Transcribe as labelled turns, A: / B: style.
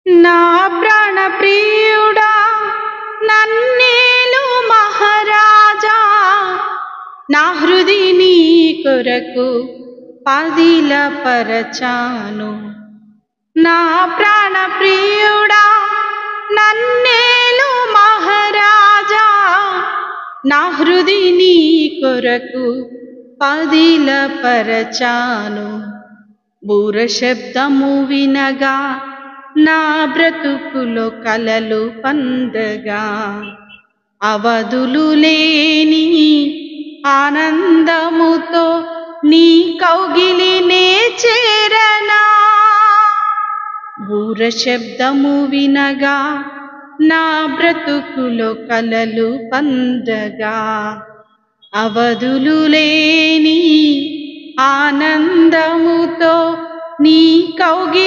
A: నా ప్రాణ ప్రియుడా నన్నేలు మహారాజా, నా హృది నీ కొరకు పదిలపరచాను. నా ప్రాణ ప్రియుడా నన్నేలు మహారాజా, నా హృది నీ కొరకు పదిలపరచాను. బూర శబ్దము వినగా నా బ్రతుకులో కలలు పండగా, అవధులు లేని ఆనందముతో నీ కౌగిలినే చేరనా. బూర శబ్దము వినగా నా బ్రతుకులో కలలు పండగా, అవధులు లేని ఆనందముతో నీ కౌగిలి